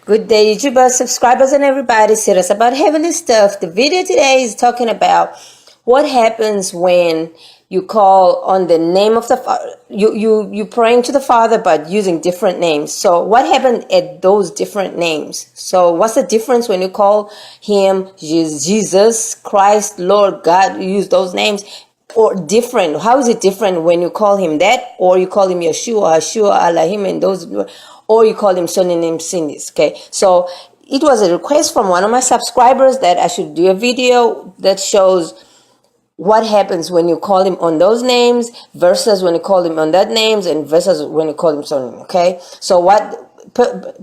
Good day, YouTubers, subscribers, and everybody. Serious about heavenly stuff. The video today is talking about what happens when you call on the name of the Father. You praying to the Father, but using different names. So what happened at those different names? So what's the difference when you call him Jesus, Christ, Lord, God? You use those names. Or different? How is it different when you call him that, or you call him Yeshua, Elohim, and those, or you call him synonym sins? Okay, so it was a request from one of my subscribers that I should do a video that shows what happens when you call him on those names versus when you call him on that names and versus when you call him synonym. Okay, so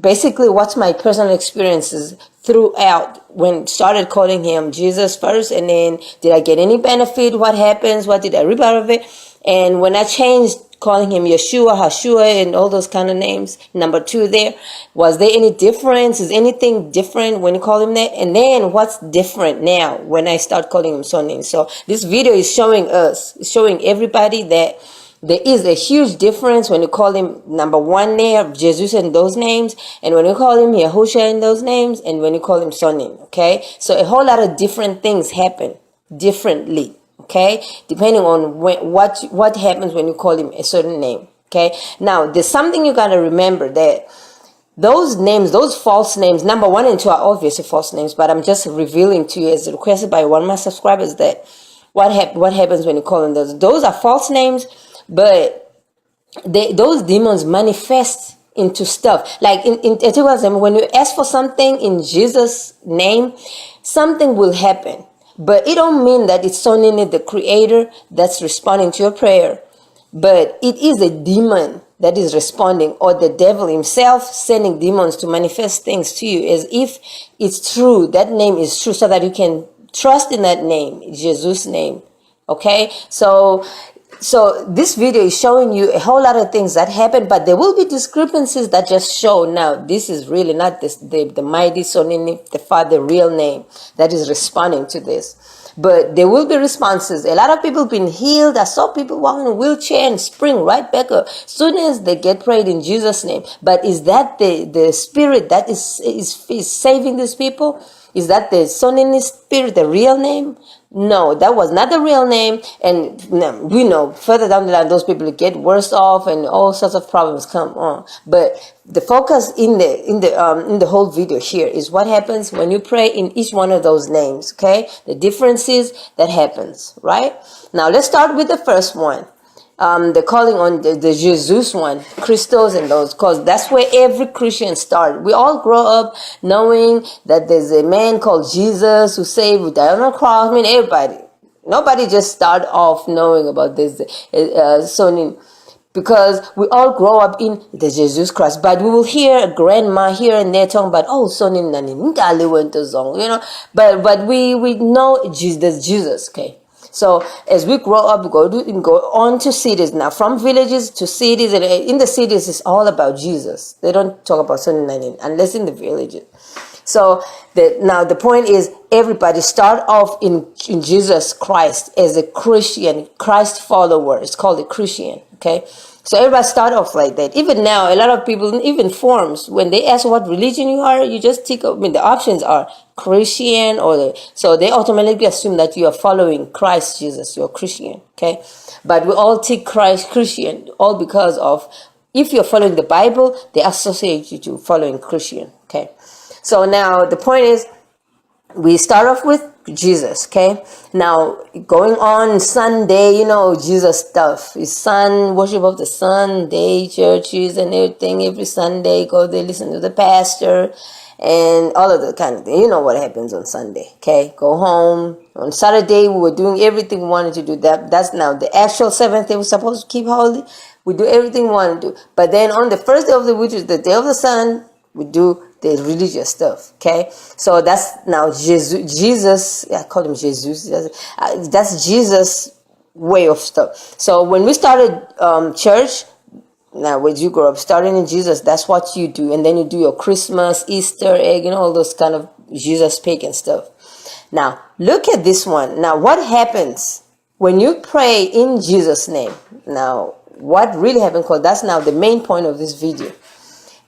basically what's my personal experiences throughout when started calling him Jesus first, and then did I get any benefit? What happens? What did I reap out of it? And when I changed calling him Yeshua, Hashua, and all those kind of names, number 2 there, was there any difference? Is anything different when you call him that? And then what's different now when I start calling him Sonin? So this video is showing everybody that there is a huge difference when you call him number 1 there, Jesus, in those names, and when you call him Yahusha in those names, and when you call him Sonin. Okay, so a whole lot of different things happen differently. Okay, depending on what happens when you call him a certain name. Okay, now there's something you got to remember, that those names, those false names, number 1 and 2 are obviously false names, but I'm just revealing to you, as requested by one of my subscribers, that what happens when you call them those are false names, but those demons manifest into stuff. Like when you ask for something in Jesus' name, something will happen. But it don't mean that it's only the Creator that's responding to your prayer. But it is a demon that is responding, or the devil himself sending demons to manifest things to you, as if it's true, that name is true, so that you can trust in that name, Jesus' name. Okay? So this video is showing you a whole lot of things that happen, but there will be discrepancies that just show, now this is really not the mighty Sonin, the Father, real name that is responding to this. But there will be responses. A lot of people have been healed. I saw people walking in a wheelchair and spring right back up soon as they get prayed in Jesus' name. But is that the spirit that is saving these people? Is that the Sonin spirit, the real name? No, that was not the real name. And we know further down the line, those people get worse off and all sorts of problems come on. But the focus in the whole video here is what happens when you pray in each one of those names. Okay, the differences that happens. Right now, let's start with the first one. The calling on the Jesus one, Christos, and those, because that's where every Christian started. We all grow up knowing that there's a man called Jesus who saved, who died on the cross. I mean, nobody just start off knowing about this Sonin, because we all grow up in the Jesus Christ. But we will hear a grandma here and there talking about, oh, Sonin nani ngali went to zong, but we know Jesus. Okay. So as we grow up, we go on to cities now, from villages to cities, and in the cities it's all about Jesus. They don't talk about Sunnah unless in the villages. So now the point is, everybody start off in Jesus Christ as a Christian, Christ follower. It's called a Christian. Okay, so everybody start off like that. Even now, a lot of people, even forms, when they ask what religion you are, you just tick. I mean, the options are Christian, so they automatically assume that you are following Christ Jesus. You're Christian. Okay, but we all tick Christian, all because of, if you're following the Bible, they associate you to following Christian. Okay, so now the point is, we start off with Jesus. Okay, now going on Sunday, Jesus stuff is sun, worship of the Sunday, churches and everything. Every Sunday, go there, listen to the pastor and all of the kind of thing. You know what happens on Sunday. Okay, go home. On Saturday, we were doing everything we wanted to do. That's now the actual 7th day we're supposed to keep holy. We do everything we want to do. But then on the first day of the week, which is the day of the sun, we do the religious stuff. Okay, so that's now Jesus. I call him Jesus. That's Jesus' way of stuff. So when we started church, now when you grow up starting in Jesus, that's what you do, and then you do your Christmas, Easter egg, all those kind of Jesus pagan stuff. Now look at this one. Now what happens when you pray in Jesus' name? Now what really happened? Because that's now the main point of this video.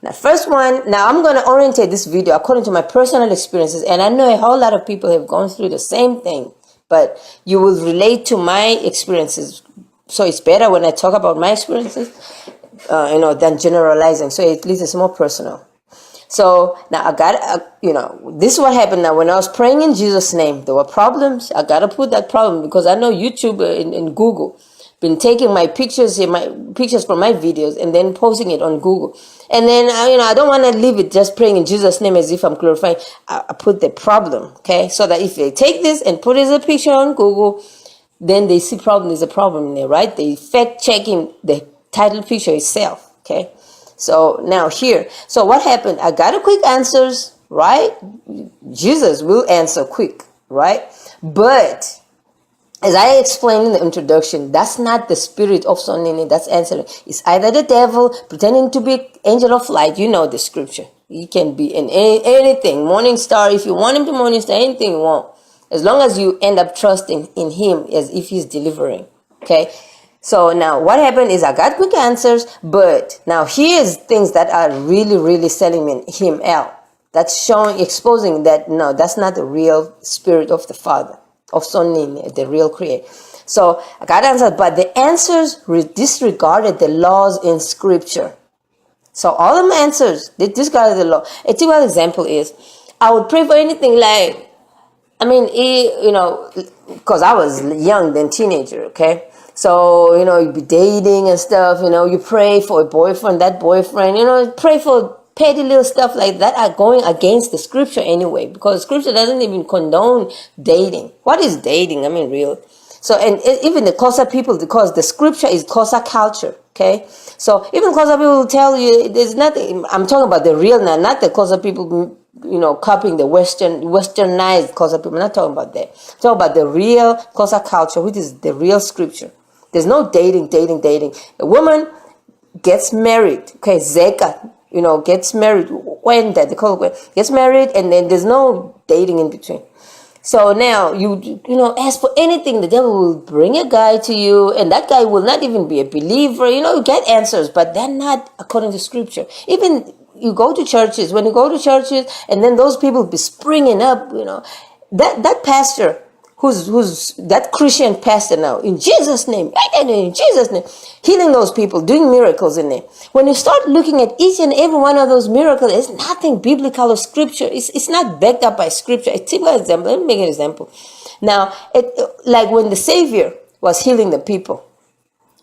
Now, first one, now I'm going to orientate this video according to my personal experiences, and I know a whole lot of people have gone through the same thing, but you will relate to my experiences. So it's better when I talk about my experiences, than generalizing. So at least it's more personal. So now I got, this is what happened. Now, when I was praying in Jesus' name, there were problems. I got to put that problem because I know YouTube and Google been taking my pictures from my videos and then posting it on Google. And then, I don't want to leave it just praying in Jesus' name as if I'm glorifying. I put the problem, okay? So that if they take this and put it as a picture on Google, then they see problem is a problem in there, right? They fact checking the title picture itself, okay? So now here, so what happened? I got a quick answers, right? Jesus will answer quick, right? But as I explained in the introduction, that's not the spirit of Sonini that's answering. It's either the devil pretending to be angel of light. You know the scripture. He can be in anything. Morning star, if you want him to morning star, anything you want. As long as you end up trusting in him as if he's delivering. Okay? So now what happened is I got quick answers, but now here's things that are really, really selling him out. That's exposing that, no, that's not the real spirit of the Father, of Sonin, the real creator. So I got answers, but the answers disregarded the laws in scripture. So all the answers, they disregarded the law. A typical example is, I would pray for anything like, because I was young, then teenager, okay? So, you'd be dating and stuff, you pray for a boyfriend, that boyfriend, pray for petty little stuff like that are going against the scripture anyway, because scripture doesn't even condone dating. What is dating? Real. So, and even the Xhosa people, because the scripture is Xhosa culture, okay? So, even Xhosa people will tell you, there's nothing, I'm talking about the real now, not the Xhosa people, copying the westernized Xhosa people. I'm not talking about that. I'm talking about the real Xhosa culture, which is the real scripture. There's no dating. A woman gets married, okay, Zeka, gets married, when that, they call it, gets married, and then there's no dating in between. So now, you ask for anything, the devil will bring a guy to you, and that guy will not even be a believer. You get answers, but they're not according to scripture. Even you go to churches, when you go to churches, and then those people be springing up, that pastor, who's that Christian pastor now, in Jesus' name, healing those people, doing miracles in there. When you start looking at each and every one of those miracles, it's nothing biblical or scripture. It's not backed up by scripture. A typical example, let me make an example. Now, like when the Savior was healing the people,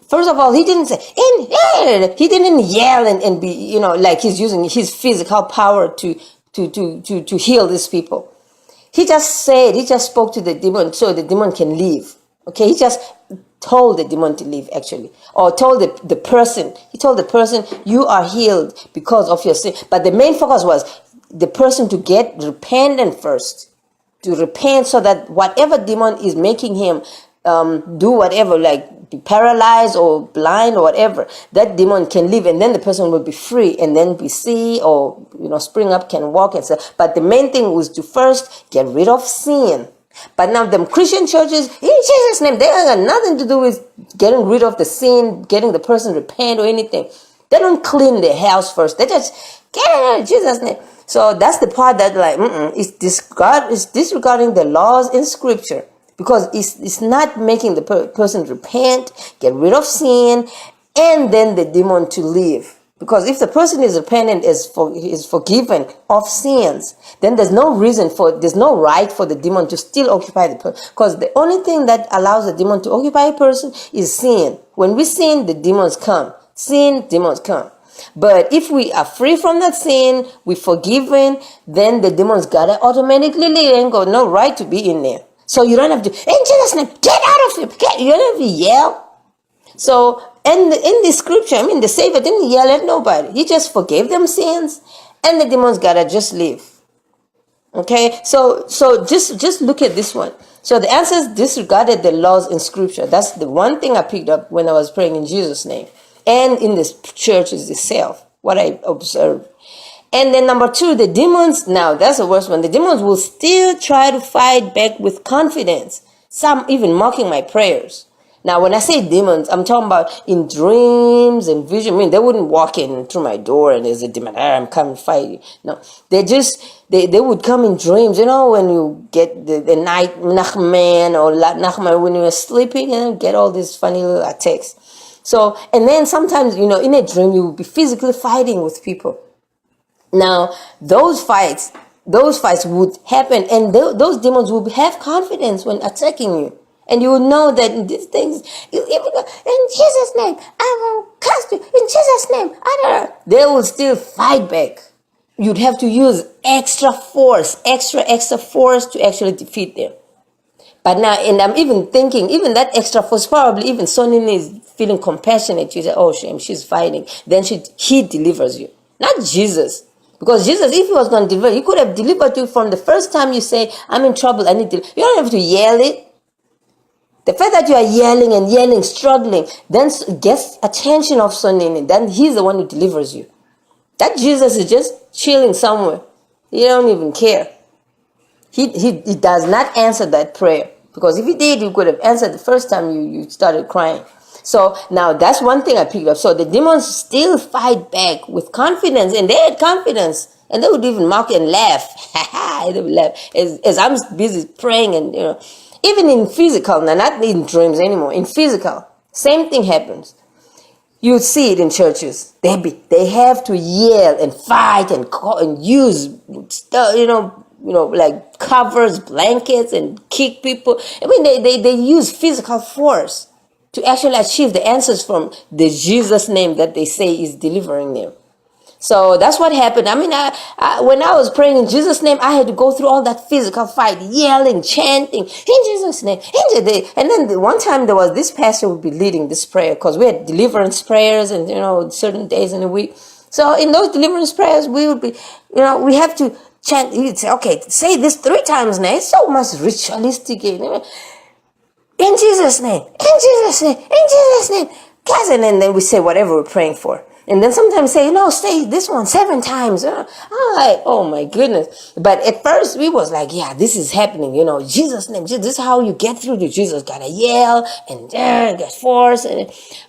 first of all, he didn't say, he didn't yell and be, like he's using his physical power to heal these people. He just spoke to the demon so the demon can leave. Okay, he just told the demon to leave, actually. Or told the person, you are healed because of your sin. But the main focus was the person to get repentant first. To repent so that whatever demon is making him do whatever, like be paralyzed or blind or whatever, that demon can leave, and then the person will be free and then be see or spring up, can walk and stuff. But the main thing was to first get rid of sin. But now them Christian churches, in Jesus' name, they ain't got nothing to do with getting rid of the sin, getting the person repent or anything. They don't clean their house first. They just get it in Jesus' name. So that's the part that it's disregarding the laws in scripture. Because it's not making the person repent, get rid of sin, and then the demon to leave. Because if the person is repentant, is forgiven of sins, then there's no right for the demon to still occupy the person. Because the only thing that allows the demon to occupy a person is sin. When we sin, the demons come. Sin, demons come. But if we are free from that sin, we're forgiven, then the demons gotta automatically leave and go, no right to be in there. So you don't have to, in Jesus' name, get out of him. You don't have to yell. So, and in the scripture, the Savior didn't yell at nobody. He just forgave them sins, and the demons gotta just leave. Okay, so just look at this one. So the answers disregarded the laws in scripture. That's the one thing I picked up when I was praying in Jesus' name, and in the churches itself, what I observed. And then number two, the demons, now that's the worst one. The demons will still try to fight back with confidence. Some even mocking my prayers. Now, when I say demons, I'm talking about in dreams and vision. I mean, they wouldn't walk in through my door and there's a demon, I'm coming to fight you. No, they would come in dreams. You know, when you get the night Nachman or Nachman when you're sleeping, and get all these funny little attacks. So, and then sometimes, in a dream, you will be physically fighting with people. Now, those fights would happen, and those demons would have confidence when attacking you. And you will know that these things, you even go, in Jesus' name, I will cast you. In Jesus' name, they will still fight back. You'd have to use extra force to actually defeat them. But now, and I'm even thinking, even that extra force, probably even Sonin is feeling compassionate. You say, oh, shame, she's fighting. Then he delivers you. Not Jesus. Because Jesus, if he was going to deliver, he could have delivered you from the first time you say, I'm in trouble, I need to. You don't have to yell it. The fact that you are yelling, struggling, then gets attention of Sonin, then he's the one who delivers you. That Jesus is just chilling somewhere. He don't even care. He does not answer that prayer. Because if he did, he could have answered the first time you started crying. So now that's one thing I picked up. So the demons still fight back with confidence, and they had confidence. And they would even mock and laugh. They would laugh as I'm busy praying, and even in physical, now not in dreams anymore, in physical, same thing happens. You see it in churches. They have to yell and fight and use stuff, like covers, blankets, and kick people. I mean, they use physical force to actually achieve the answers from the Jesus name that they say is delivering them. So that's what happened. I mean, when I was praying in Jesus' name, I had to go through all that physical fight, yelling, chanting, in Jesus' name. And then one time there was this pastor would be leading this prayer, because we had deliverance prayers and, certain days in a week. So in those deliverance prayers, we would be, we have to chant. He'd say, okay, say this 3 times now. It's so much ritualistic. In Jesus' name, in Jesus' name, in Jesus' name. Guys, and then we say whatever we're praying for. And then sometimes say, no, say this one 7 times. I'm like, oh my goodness. But at first we was like, yeah, this is happening. Jesus' name. This is how you get through to Jesus. Gotta yell and get force.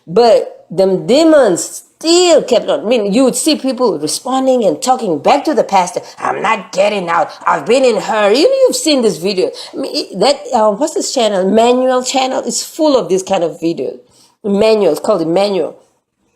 But them demons still kept on. I mean, you would see people responding and talking back to the pastor. I'm not getting out. I've been in her. You've seen this video. I mean, what's this channel? Emmanuel channel is full of this kind of videos. Emmanuel, it's called Emmanuel.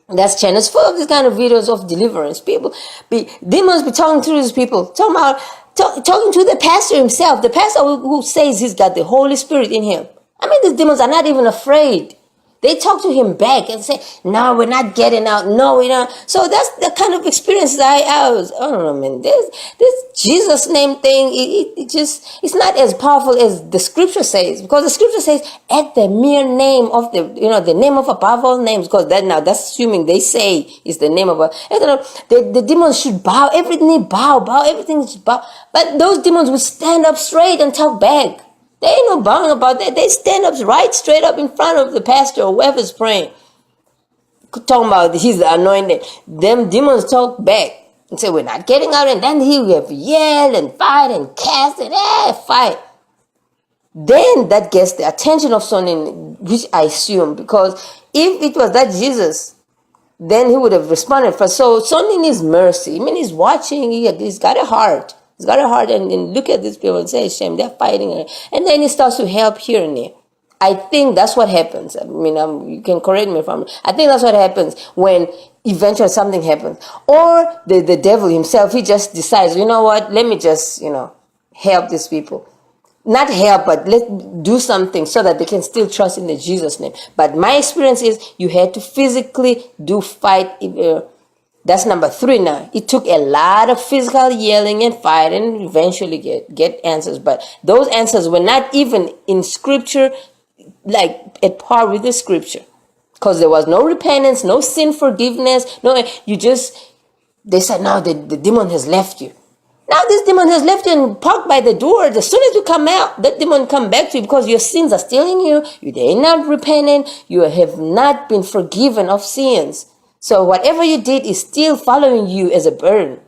That's channel. It's full of these kind of videos of deliverance. Demons be talking to these people, talking to the pastor himself. The pastor who says he's got the Holy Spirit in him. I mean, these demons are not even afraid. They talk to him back and say, no, we're not getting out. No, we don't. So that's the kind of experiences I don't know, man. This Jesus name thing, it's not as powerful as the scripture says. Because the scripture says, at the mere name of the name of above all names. Because that's assuming they say is the name of the demons should bow. Everything everything should bow. But those demons would stand up straight and talk back. They ain't no bowing about that. They stand up straight up in front of the pastor or whoever's praying. Talking about he's the anointed. Them demons talk back and say, we're not getting out. And then he will yell and fight and cast and fight. Then that gets the attention of Sonin, which I assume, because if it was that Jesus, then he would have responded first. So Sonin needs mercy. I mean, he's watching. He's got a heart. He's got a heart, and look at these people and say, shame, they're fighting. And then he starts to help here and there. I think that's what happens. I mean, you can correct me if I'm... I think that's what happens when eventually something happens. Or the devil himself, he just decides, you know what, let me just, help these people. Not help, but do something so that they can still trust in the Jesus name. But my experience is you had to physically fight... That's number 3 now. It took a lot of physical yelling and fighting and eventually get answers. But those answers were not even in scripture, like at par with the scripture. Because there was no repentance, no sin forgiveness. They said, no, the demon has left you. Now this demon has left you and parked by the door. As soon as you come out, that demon come back to you because your sins are still in you. You are not repenting. You have not been forgiven of sins. So whatever you did is still following you as a burden.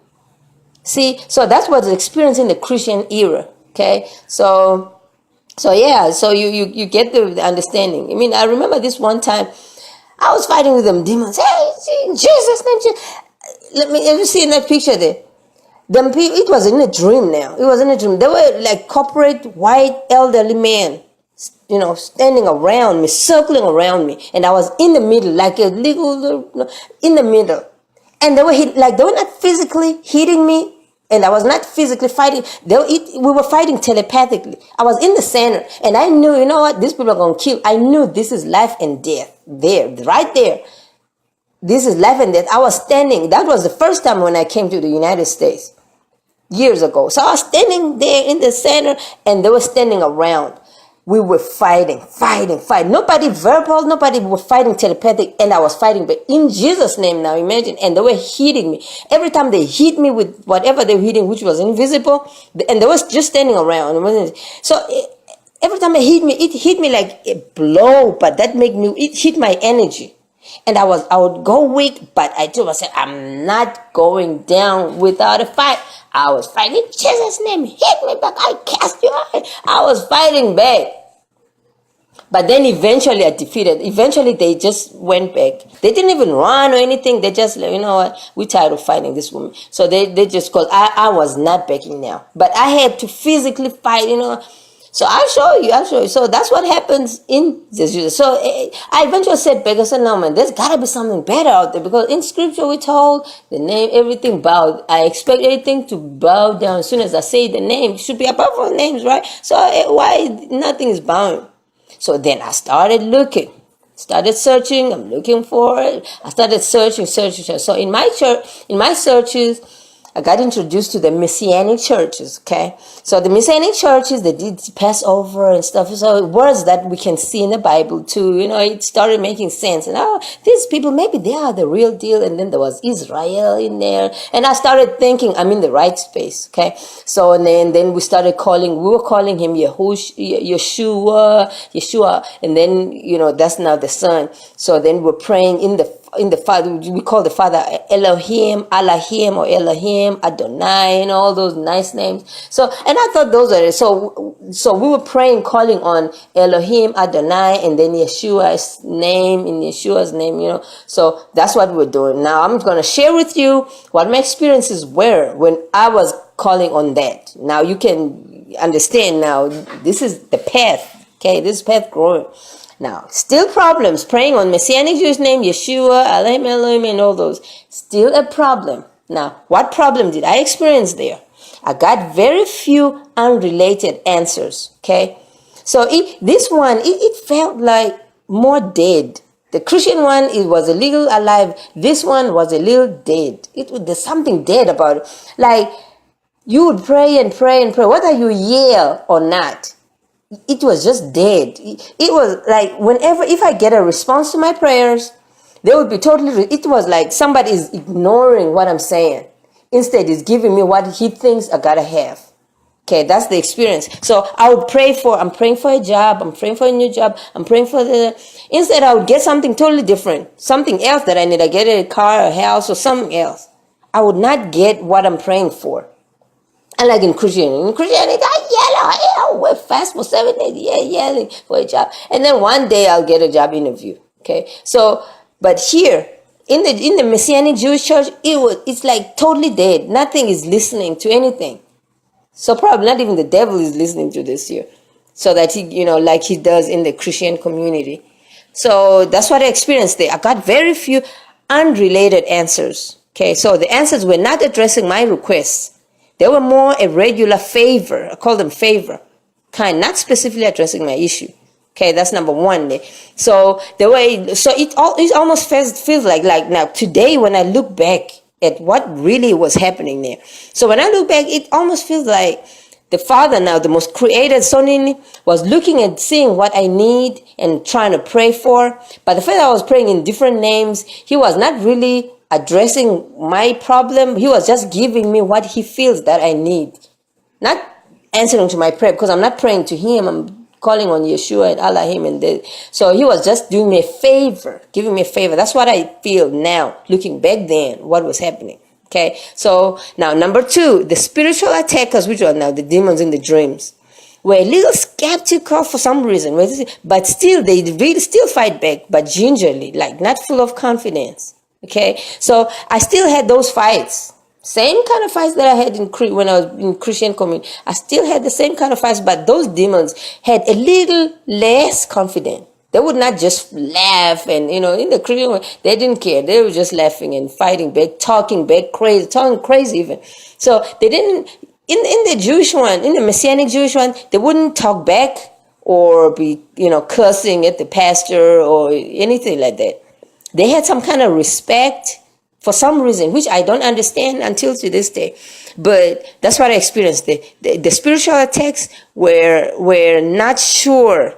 See, so that's what the experience in the Christian era. Okay, so So yeah, so you get the understanding. I mean, I remember this one time I was fighting with them demons. Hey, in Jesus' name, let me see in that picture there. Them people, it was in a dream now. It was in a dream. They were like corporate white elderly men, standing around me, circling around me. And I was in the middle, like a little, in the middle. And they were not physically hitting me. And I was not physically fighting. We were fighting telepathically. I was in the center. And I knew, you know what? These people are going to kill. I knew this is life and death. There, right there. This is life and death. I was standing. That was the first time when I came to the United States. Years ago. So I was standing there in the center and they were standing around. We were fighting. Nobody verbal, nobody was fighting telepathic, and I was fighting, but in Jesus' name now, imagine. And they were hitting me. Every time they hit me with whatever they were hitting, which was invisible, and they was just standing around. So every time it hit me like a blow, but it hit my energy. And I would go weak, but I told myself, I'm not going down without a fight. I was fighting. In Jesus' name, hit me back. I cast you out. I was fighting back. But then eventually I defeated. Eventually they just went back. They didn't even run or anything. They just, you know what, we're tired of fighting this woman. So they just, because I was not backing now. But I had to physically fight, So I'll show you. So that's what happens in this. So I eventually said back, I said, no, man, there's got to be something better out there. Because in scripture we're told the name, everything bowed. I expect everything to bow down as soon as I say the name. It should be above all names, right? So why nothing is bowing? So then I started looking. Started searching. I'm looking for it. I started searching. So in my searches, I got introduced to the Messianic churches, okay? So the Messianic churches, they did Passover and stuff. So words that we can see in the Bible too, it started making sense. And these people, maybe they are the real deal. And then there was Israel in there. And I started thinking, I'm in the right space, okay? So and then we were calling him Yeshua. And then, that's now the son. So then we're praying in the Father, we call the Father Elohim, Allahim, or Elohim, Adonai, and all those nice names. So, and I thought those are, so we were praying, calling on Elohim, Adonai, and then Yeshua's name, So that's what we're doing. Now I'm going to share with you what my experiences were when I was calling on that. Now you can understand now, this is the path, okay? This path growing. Now, still problems. Praying on Messianic Jewish name, Yeshua, Elohim, and all those. Still a problem. Now, what problem did I experience there? I got very few unrelated answers, okay? So this one felt like more dead. The Christian one, it was a little alive. This one was a little dead. There's something dead about it. Like, you would pray and pray and pray, whether you yell or not. It was just dead. It was like if I get a response to my prayers, they would be it was like somebody is ignoring what I'm saying. Instead, it's giving me what he thinks I gotta have. Okay, that's the experience. So I would I'm praying for a job, I'm praying for a new job, I'm praying for instead I would get something totally different. Something else that I need. I get a car, a house, or something else. I would not get what I'm praying for. Unlike in Christianity, I yell, we're fast for 7 days, yelling for a job. And then one day I'll get a job interview. Okay. So, but here, in the Messianic Jewish church, it's like totally dead. Nothing is listening to anything. So probably not even the devil is listening to this here. So that he, like he does in the Christian community. So that's what I experienced there. I got very few unrelated answers. Okay. So the answers were not addressing my requests. They were more a regular favor. I call them favor kind, not specifically addressing my issue. Okay, that's number one there. So it almost feels like now today when I look back at what really was happening there. So when I look back, it almost feels like the Father now, the most created Son in me, was looking and seeing what I need and trying to pray for. But the fact that I was praying in different names, he was not really addressing my problem. He was just giving me what he feels that I need. Not answering to my prayer, because I'm not praying to him. I'm calling on Yeshua and Elohim. So he was just doing me a favor, giving me a favor. That's what I feel now, looking back then, what was happening. Okay, so now number two, the spiritual attackers, which are now the demons in the dreams. were a little skeptical for some reason, but still they really still fight back, but gingerly, like not full of confidence. Okay, so I still had those fights, same kind of fights that I had when I was in Christian community. I still had the same kind of fights, but those demons had a little less confidence. They would not just laugh and, in the Christian way, they didn't care. They were just laughing and fighting back, talking crazy even. So they didn't, in the Jewish one, in the Messianic Jewish one, they wouldn't talk back or be, cursing at the pastor or anything like that. They had some kind of respect for some reason, which I don't understand until to this day. But that's what I experienced. The spiritual attacks were not sure.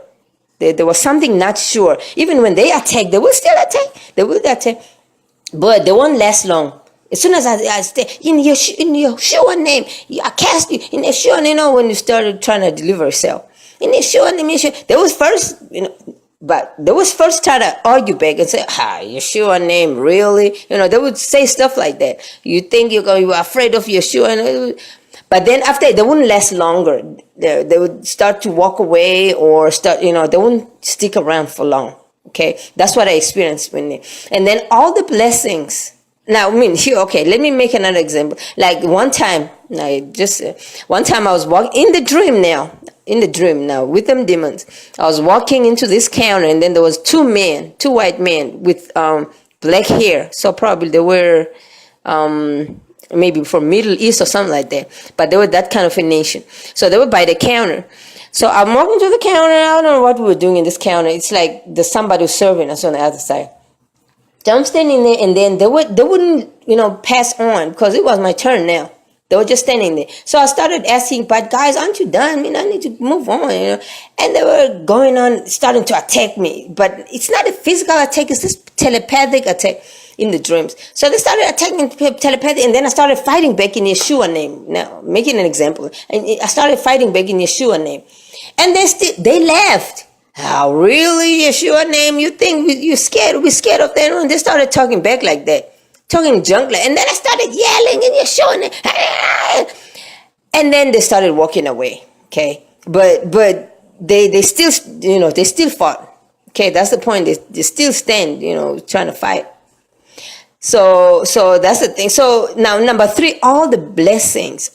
There was something not sure. Even when they attack, they will still attack. They will attack, but they won't last long. As soon as I stay in Yeshua name, I cast you in Yeshua. When you started trying to deliver yourself in Yeshua name, they was first, but they was first trying to argue back and say, Yeshua name, really? They would say stuff like that. You think you are afraid of Yeshua? But then after, they wouldn't last longer. They would start to walk away or they wouldn't stick around for long. Okay, that's what I experienced and then all the blessings. Now, here, okay, let me make another example. Like one time I was walking in the dream now with them demons. I was walking into this counter, and then there was two white men with black hair. So probably they were maybe from Middle East or something like that. But they were that kind of a nation. So they were by the counter. So I'm walking to the counter. I don't know what we were doing in this counter. It's like there's somebody who's serving us on the other side. So I'm standing there, and then they wouldn't, pass on because it was my turn now. They were just standing there. So I started asking, but guys, aren't you done? I need to move on, And they were going on, starting to attack me. But it's not a physical attack, it's this telepathic attack in the dreams. So they started attacking telepathic, and then I started fighting back in Yeshua name. Now, making an example. And I started fighting back in Yeshua name. And they laughed. How, really, Yeshua name? You think you're scared? We're scared of that? And they started talking back like that. Talking junk, and then I started yelling and Yeshua name. And then they started walking away. Okay, but they still they still fought. Okay, that's the point. They still stand, trying to fight. So that's the thing. So now number 3, all the blessings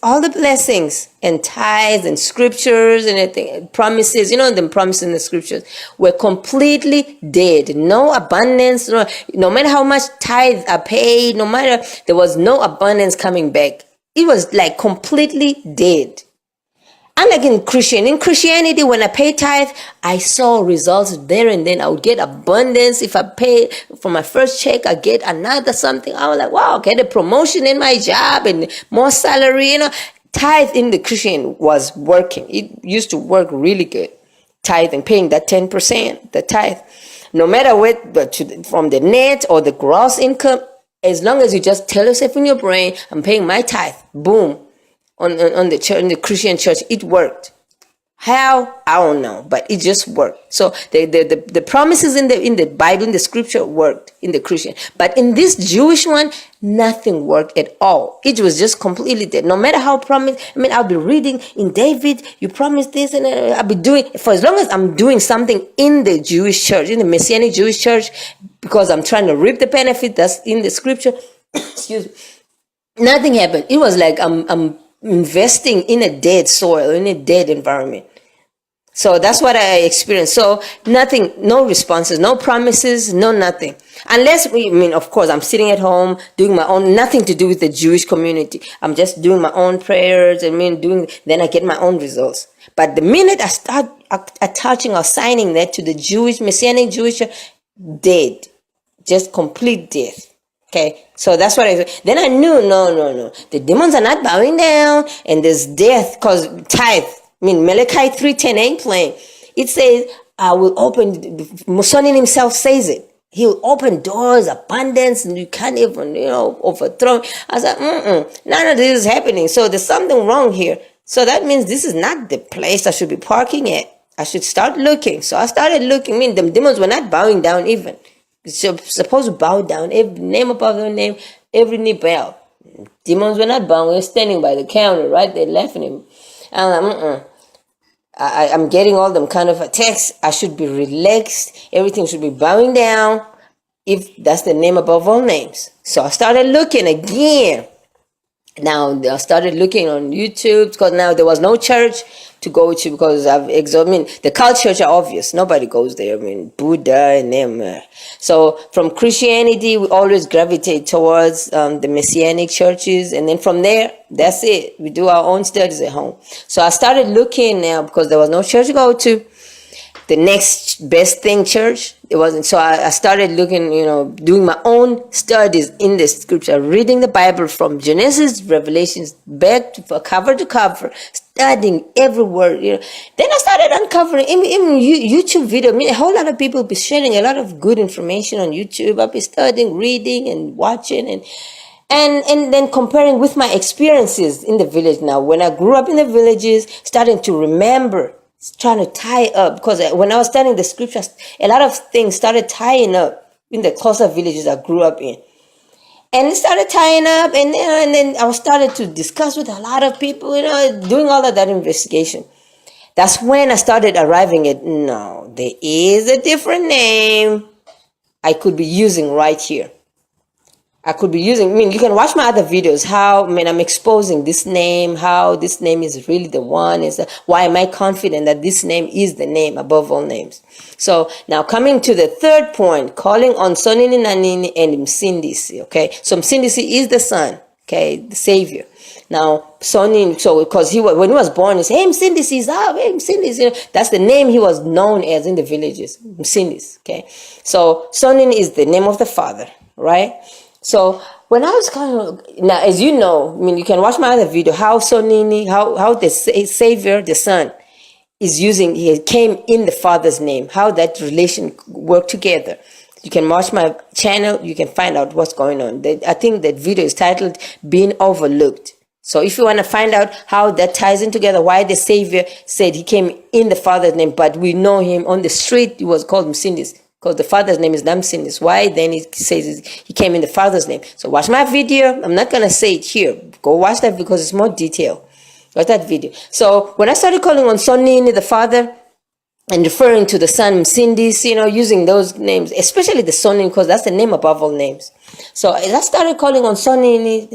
and tithes and scriptures and everything, promises, the promises in the scriptures were completely dead. No abundance, no matter how much tithes are paid, no matter, there was no abundance coming back. It was like completely dead. Unlike in Christianity, when I paid tithe, I saw results there and then. I would get abundance. If I paid for my first check, I get another something. I was like, wow, get a promotion in my job and more salary. Tithe in the Christian was working. It used to work really good. Tithing, paying that 10%, the tithe. No matter what, from the net or the gross income, as long as you just tell yourself in your brain, I'm paying my tithe, boom. On the church, in the Christian church, it worked. How? I don't know, but it just worked. So the promises in the Bible, in the scripture, worked in the Christian. But in this Jewish one, nothing worked at all. It was just completely dead. No matter how promised, I'll be reading in David, you promised this, and I'll be doing, for as long as I'm doing something in the Jewish church, in the Messianic Jewish church, because I'm trying to reap the benefit that's in the scripture, excuse me, nothing happened. It was like I'm investing in a dead soil, in a dead environment. So that's what I experienced. So nothing, no responses, no promises, no nothing. Unless of course, I'm sitting at home doing my own, nothing to do with the Jewish community. I'm just doing my own prayers then I get my own results. But the minute I start attaching or signing that to the Jewish, Messianic Jewish, dead, just complete death. Okay, so that's what then I knew, no. The demons are not bowing down, and there's death, because tithe. Malachi 3:10 ain't playing. It says, I will open, Musonin himself says it. He'll open doors, abundance, and you can't even, overthrow. I was like, none of this is happening. So there's something wrong here. So that means this is not the place I should be parking at. I should start looking. So I started looking. The demons were not bowing down even. So supposed to bow down, every name above their name, every knee bow. Demons were not bowing, we were standing by the counter, right? They're laughing at me. I'm like, I'm getting all them kind of attacks. I should be relaxed. Everything should be bowing down if that's the name above all names. So I started looking again. Now I started looking on YouTube because now there was no church to go to because the cultures are obvious. Nobody goes there. I mean, Buddha and them. So from Christianity, we always gravitate towards the Messianic churches. And then from there, that's it. We do our own studies at home. So I started looking now because there was no church to go to. The next best thing, church, it wasn't. So I started looking, doing my own studies in the scripture, reading the Bible from Genesis, Revelations, back to cover, studying every word. Then I started uncovering even YouTube video. I mean, a whole lot of people be sharing a lot of good information on YouTube. I've been studying, reading, and watching, and then comparing with my experiences in the village. Now, when I grew up in the villages, starting to remember, trying to tie up, because when I was studying the scriptures, a lot of things started tying up in the closer villages I grew up in. And it started tying up, and then I started to discuss with a lot of people, doing all of that investigation. That's when I started arriving at, no, there is a different name I could be using right here. You can watch my other videos, I'm exposing this name, how this name is really the one, why am I confident that this name is the name above all names. So now coming to the third point, calling on Sonini Nanini and Msindisi, okay? So Msindisi is the son, okay, the savior. Now, Sonini, so because when he was born, he said, hey, Msindisi is up, hey, Msindisi. That's the name he was known as in the villages, Msindisi, okay? So Sonini is the name of the father, right? So when I was now, as you know, you can watch my other video, how Sonini, how the Savior, the Son, he came in the Father's name, how that relation worked together. You can watch my channel, you can find out what's going on. I think that video is titled Being Overlooked. So if you want to find out how that ties in together, why the Savior said he came in the Father's name, but we know him on the street, he was called Msindis. Because the father's name is Namsindis. Why? Then he says he came in the father's name. So watch my video. I'm not going to say it here. Go watch that because it's more detailed. Watch that video. So when I started calling on Sonini, the father, and referring to the son Msindis, using those names, especially the Sonini, because that's the name above all names. So as I started calling on Sonini,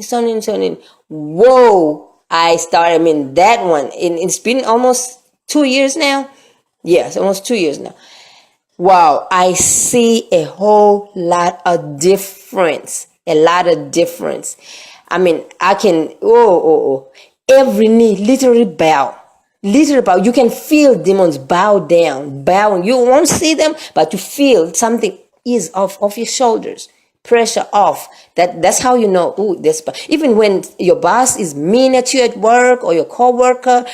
whoa, that one, it's been almost 2 years now. Yes, almost 2 years now. Wow, I see a whole lot of difference. I can, every knee literally bow. You can feel demons bowing. You won't see them, but you feel something is off your shoulders. Pressure off. That's how you know, even when your boss is mean at you at work or your co-worker,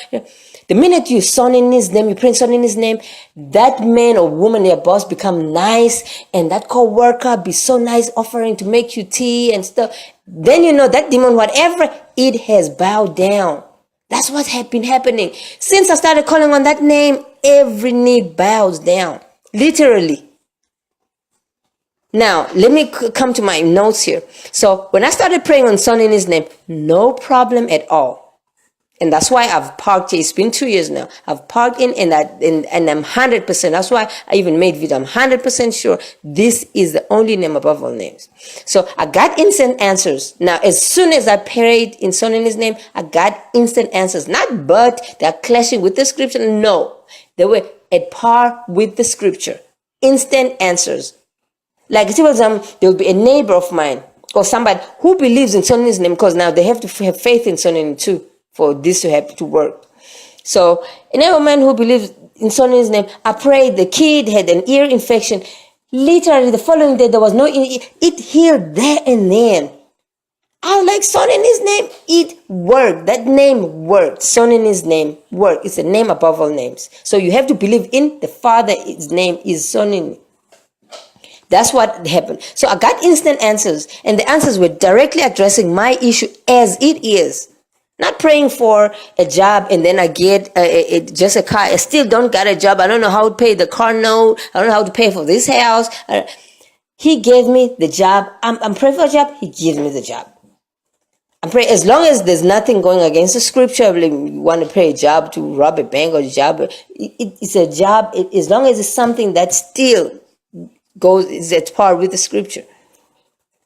the minute you son in his name, you print son in his name, that man or woman, your boss, become nice, and that co-worker be so nice, offering to make you tea and stuff. Then you know that demon, whatever, it has bowed down. That's what's been happening. Since I started calling on that name, every knee bows down. Literally. Now, let me come to my notes here. So when I started praying on son in his name, no problem at all. And that's why I've parked here. It's been 2 years now. I've parked and I'm 100%. That's why I even made video. I'm 100% sure this is the only name above all names. So I got instant answers. Now, as soon as I prayed in son in his name, I got instant answers. Not but they're clashing with the scripture. No, they were at par with the scripture. Instant answers. Like, for example, there will be a neighbor of mine or somebody who believes in son in his name, because now they have to have faith in son in him too for this to have to work. So, another man who believes in son in his name, I prayed, the kid had an ear infection. Literally, the following day, there was no, it healed there and then. I was like, son in his name, it worked. That name worked. Son in his name worked. It's a name above all names. So you have to believe in the Father. His name is son in. That's what happened. So I got instant answers, and the answers were directly addressing my issue as it is. Not praying for a job and then I get just a car. I still don't got a job. I don't know how to pay the car note. I don't know how to pay for this house. He gave me the job. I'm praying for a job. He gives me the job. I pray as long as there's nothing going against the scripture. Like you want to pray a job to rob a bank or a job, it's a job. As long as it's something that still is at par with the scripture,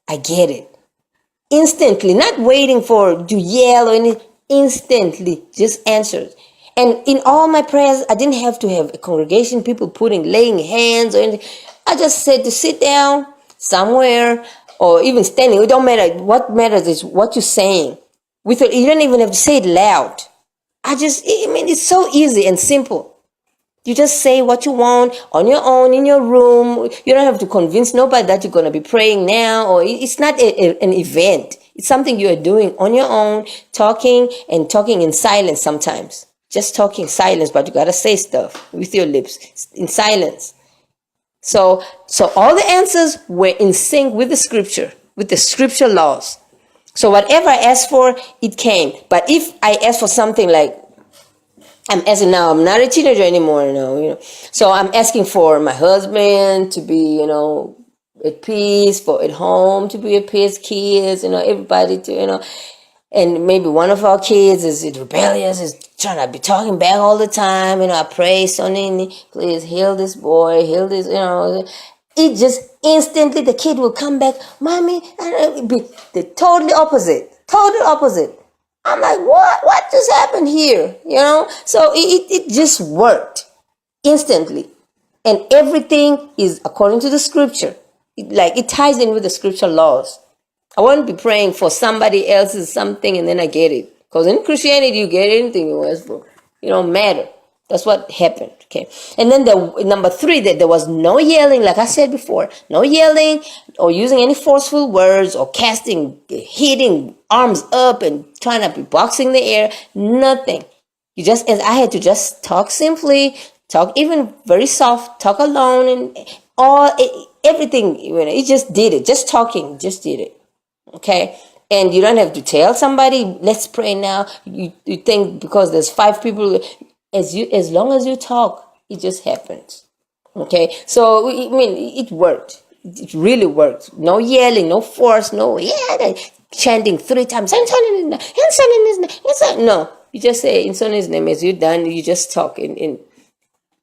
I get it instantly. Not waiting for to yell or anything. Instantly, just answers. And in all my prayers, I didn't have to have a congregation, people laying hands or anything. I just said to sit down somewhere or even standing. It don't matter. What matters is what you're saying. You don't even have to say it loud. It's so easy and simple. You just say what you want on your own in your room. You don't have to convince nobody that you're going to be praying now. Or it's not an event. It's something you are doing on your own, talking in silence sometimes. Just talking silence, but you got to say stuff with your lips in silence. So all the answers were in sync with the scripture, with the scripture laws. So whatever I asked for, it came. But if I asked for something like, I'm asking now, I'm not a teenager anymore, So I'm asking for my husband to be, at peace, for at home to be at peace, kids, everybody to, and maybe one of our kids is rebellious, is trying to be talking back all the time, I pray, Sonny, please heal this boy, heal this, It just instantly, the kid will come back, Mommy, and it'd be the total opposite. I'm like, what just happened here? So it just worked instantly. And everything is according to the scripture. It ties in with the scripture laws. I won't be praying for somebody else's something and then I get it. Because in Christianity, you get anything you ask for. It don't matter. That's what happened. Okay. And then number 3, that there was no yelling, like I said before, no yelling or using any forceful words or hitting arms up and trying to be boxing the air. Nothing. I had to just talk simply, talk even very soft, talk alone, and everything. It just did it. Just talking, just did it. Okay. And you don't have to tell somebody, let's pray now. You think because there's 5 people, as long as you talk, it just happens. Okay, so it worked. It really worked. No yelling, no force, chanting 3 times. No, you just say in Sonny's name. As you're done, you just talk in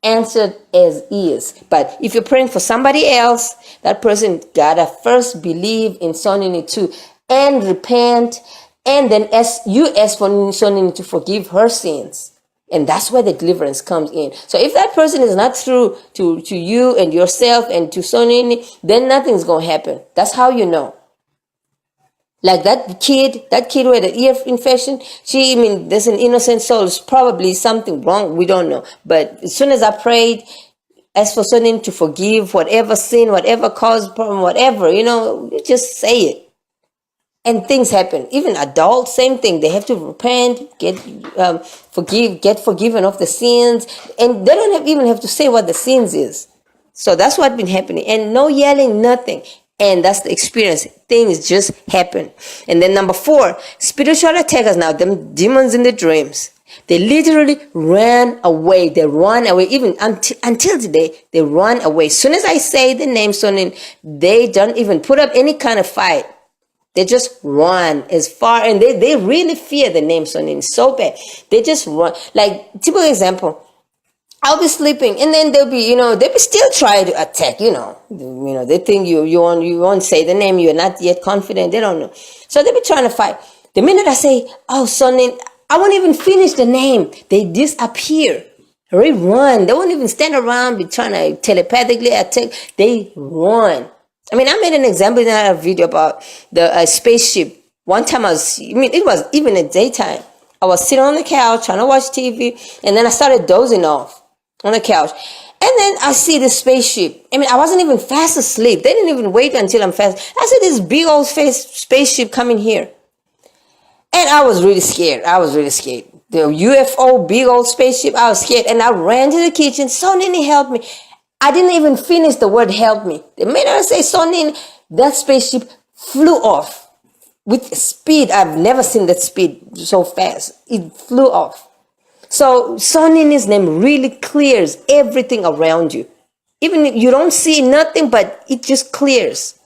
answered as is. But if you're praying for somebody else, that person gotta first believe in Sonny too and repent, and then you ask for Sonny to forgive her sins. And that's where the deliverance comes in. So if that person is not through to you and yourself and to Sonny, then nothing's going to happen. That's how you know. Like that kid who had an ear infection, there's an innocent soul. It's probably something wrong. We don't know. But as soon as I prayed, asked for Sonny to forgive whatever sin, whatever caused problem, whatever, you just say it. And things happen. Even adults, same thing. They have to repent, get forgiven of the sins, and they don't even have to say what the sins is. So that's what's been happening. And no yelling, nothing. And that's the experience. Things just happen. And then number 4, spiritual attackers now, them demons in the dreams. They literally ran away. They run away. Even until today, they run away. As soon as I say the name Sonin, they don't even put up any kind of fight. They just run as far, and they really fear the name Sonin so bad. They just run. Like, typical example, I'll be sleeping, and then they'll be still trying to attack, they think you won't say the name, you're not yet confident, they don't know. So they'll be trying to fight. The minute I say, oh, Sonin, I won't even finish the name. They disappear. They run. They won't even stand around, be trying to telepathically attack. They run. I made an example in a video about the spaceship. One time it was even in daytime. I was sitting on the couch trying to watch TV, and then I started dozing off on the couch. And then I see the spaceship. I wasn't even fast asleep. They didn't even wait until I'm fast. I see this big old spaceship coming here. And I was really scared. The UFO, big old spaceship, I was scared. And I ran to the kitchen. Sonini helped me. I didn't even finish the word help me. The minute I say Sonini, that spaceship flew off with speed. I've never seen that speed so fast. It flew off. So Sonini's name really clears everything around you. Even if you don't see nothing, but it just clears.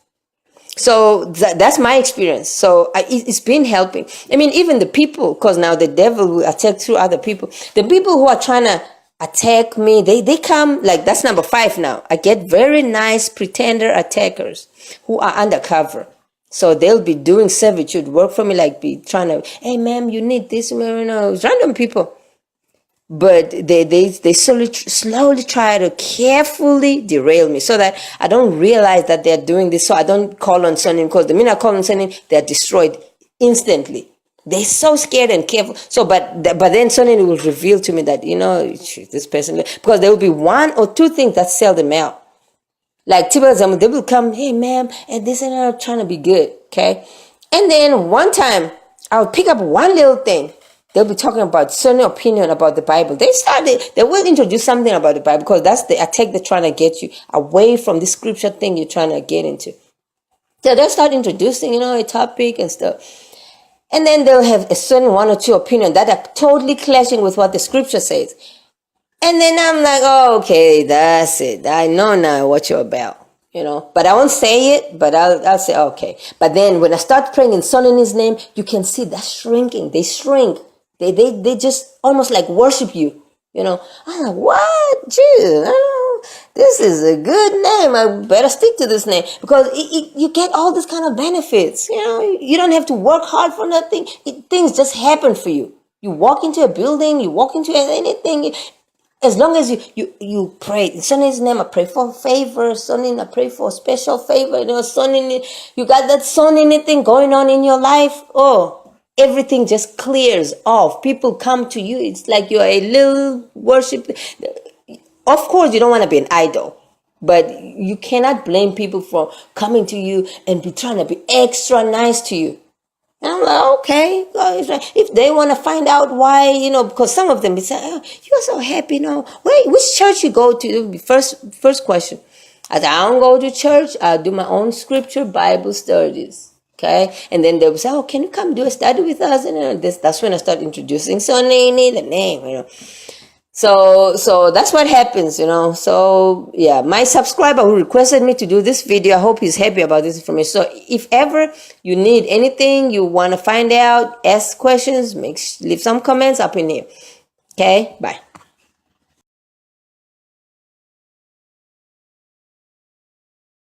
So that's my experience. So it's been helping. I mean, even the people, because now the devil will attack through other people. The people who are trying to attack me, they come, like, that's number 5 now. I get very nice pretender attackers who are undercover. So they'll be doing servitude work for me, like be trying to, hey, ma'am, you need this, random people. But they slowly try to carefully derail me so that I don't realize that they're doing this. So I don't call on Sonin, because the minute I call on Sonin, they're destroyed instantly. They're so scared and careful. So, but then Sonin will reveal to me that, this person, because there will be 1 or 2 things that sell them out. Like, they will come, hey, ma'am, and this and that, trying to be good, okay? And then one time, I'll pick up one little thing. They'll be talking about certain opinion about the Bible. They will introduce something about the Bible, because that's the attack they're trying to get you away from the scripture thing you're trying to get into. So they'll start introducing, a topic and stuff. And then they'll have a certain 1 or 2 opinion that are totally clashing with what the scripture says. And then I'm like, oh, okay, that's it. I know now what you're about, But I won't say it, but I'll say, okay. But then when I start praying in Son in His name, you can see that shrinking. They shrink. They just almost like worship you, I'm like, what? Jesus, this is a good name. I better stick to this name, because you get all this kind of benefits. You don't have to work hard for nothing. Things just happen for you. You walk into a building, you walk into anything. As long as you pray in Son's name, I pray for favor. Son, I pray for special favor. Son, you got that Son anything going on in your life. Oh, everything just clears off. People come to you. It's like you're a little worship. Of course, you don't want to be an idol, but you cannot blame people for coming to you and be trying to be extra nice to you. And I'm like, okay, if they want to find out why, because some of them be saying, oh, you're so happy, wait, which church you go to? First question. I said, I don't go to church. I do my own scripture Bible studies. Okay. And then they will say, oh, can you come do a study with us? And that's when I start introducing Sonini, the name, So that's what happens, So yeah, my subscriber who requested me to do this video, I hope he's happy about this information. So if ever you need anything, you want to find out, ask questions, leave some comments up in here. Okay, bye.